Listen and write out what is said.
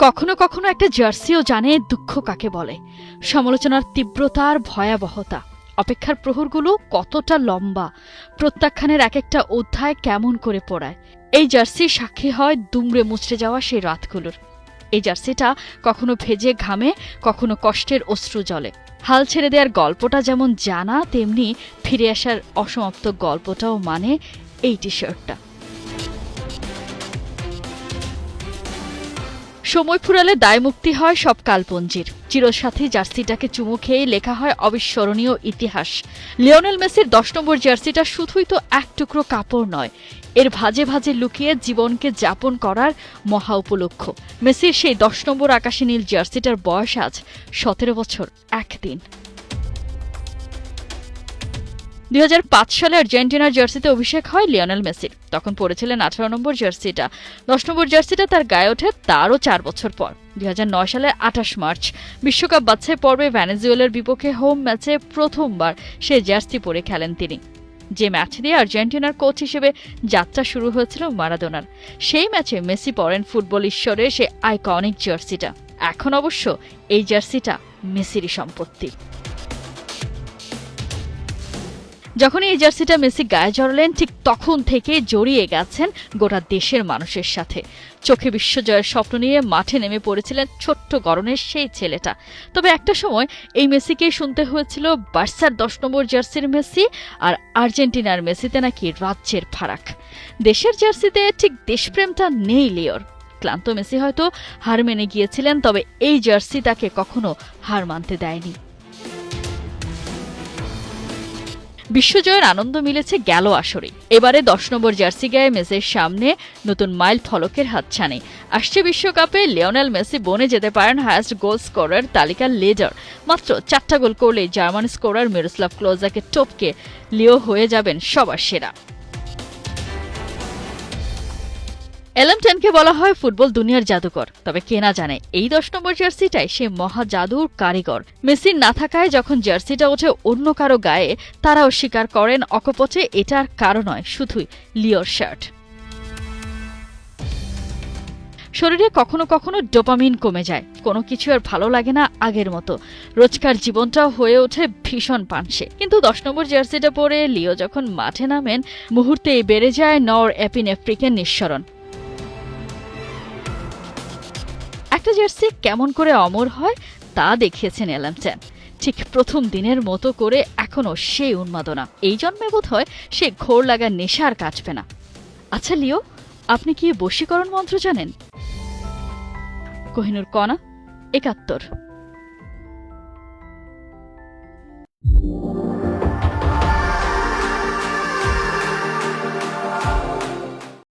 কখনো কখনো একটা জার্সিও জানে দুঃখ কাকে বলে, সমালোচনার তীব্রতার ভয়াবহতা, অপেক্ষার প্রহরগুলো কতটা লম্বা, প্রত্যাখ্যানের এক একটা অধ্যায় কেমন করে পড়ায়। এই জার্সি সাক্ষী হয় দুমড়ে মুচড়ে যাওয়া সেই রাতগুলোর। এই জার্সিটা কখনো ভেজে ঘামে, কখনো কষ্টের অশ্রু জলে। হাল ছেড়ে দেওয়ার গল্পটা যেমন জানা, তেমনি ফিরে আসার অসমাপ্ত গল্পটাও মানে এই টি শার্টটা। সময় ফুরালে দায়মুক্তি হয় সব কালপঞ্জির। চিরসাথী জার্সিটাকে চুমু খেয়ে লেখা হয় অবিস্মরণীয় ইতিহাস। লিওনেল মেসির 10 নম্বর জার্সিটা শুধুই তো এক টুকরো কাপড় নয়, এর ভাজে ভাজে লুকিয়ে জীবনকে যাপন করার মহা উপলক্ষ। মেসির সেই 10 নম্বর আকাশী নীল জার্সিটার বয়স আজ 17 বছর 1 দিন। 2005 সালে আর্জেন্টিনার জার্সিতে অভিষেক হয় লিওনেল মেসির। তখন পড়েছিলেন 18 নম্বর জার্সিটা। 10 নম্বর জার্সিটা তার গায়ে ওঠে তারও 4 বছর পর 2009 সালের 28 মার্চ বিশ্বকাপ বাছাই পর্বে ভেনেজুয়েলার বিপক্ষে হোম ম্যাচে প্রথমবার সে জার্সি পরে খেলেন তিনি। যে ম্যাচ দিয়ে আর্জেন্টিনার কোচ হিসেবে যাত্রা শুরু হয়েছিল মারাদোনার, সেই ম্যাচে মেসি পরেন ফুটবল ঈশ্বরের সে আইকনিক জার্সিটা। এখন অবশ্য এই জার্সিটা মেসিরই সম্পত্তি। যখন এই জার্সিটা মেসি গায়ে জড়ালেন, ঠিক তখন থেকে জড়িয়ে গেছেন গোটা দেশের মানুষের সাথে। চোখে বিশ্বজয়ের স্বপ্ন নিয়ে মাঠে নেমে পড়েছিলেন ছোট্ট গড়নের সেই ছেলেটা। তবে একটা সময় এই মেসিকেই শুনতে হয়েছিল বার্সার 10 নম্বর জার্সির মেসি আর আর্জেন্টিনার মেসিতে নাকি রাজ্যের ফারাক। দেশের জার্সিতে ঠিক দেশপ্রেমটা নেই লিওর। ক্লান্ত মেসি হয়তো হার মেনে গিয়েছিলেন, তবে এই জার্সি তাকে কখনো হার মানতে দেয়নি। বিশ্বজয়ের আনন্দ মিলেছে গেল আসরে। এবারে 10 নম্বর জার্সি গায়ে মেসির সামনে নতুন মাইল ফলকের হাতছানি। আসছে বিশ্বকাপে লিওনেল মেসি বনে যেতে পারেন হায়েস্ট গোল স্কোরার তালিকার লিডার। মাত্র 4টা গোল করলে জার্মান স্কোরার মিরোস্লাভ ক্লোজাকে টপকে লিও হয়ে যাবেন সবার সেরা। LM10কে বলা হয় ফুটবল দুনিয়ার জাদুকর, তবে কে না জানে এই 10 নম্বর জার্সিটাই সে মহা জাদুর কারিগর। মেসির না থাকায় যখন জার্সিটা ওঠে অন্য কারো গায়ে, তারাও স্বীকার করেন অকপটে এটার কারণ নয় শুধুই লিওর শার্ট। শরীরে কখনো কখনো ডোপামিন কমে যায়, কোনো কিছু আর ভালো লাগে না আগের মতো। রোজকার জীবনটাও হয়ে ওঠে ভীষণ পানসে। কিন্তু 10 নম্বর জার্সিটা পরে লিও যখন মাঠে নামেন, মুহূর্তেই বেড়ে যায় নর এপিনেফ্রিকের নিঃসরণ। একটা জার্সি কেমন করে অমর হয় তা দেখিয়েছেন LM10। ঠিক প্রথম দিনের মতো করে এখনো সেই উন্মাদনা। এই জন্মে বোধ হয় সে ঘোর লাগা নেশা আর কাটবে না। আচ্ছা লিও, আপনি কি বশীকরণ মন্ত্র জানেন? কোহিনুর কণা, 71।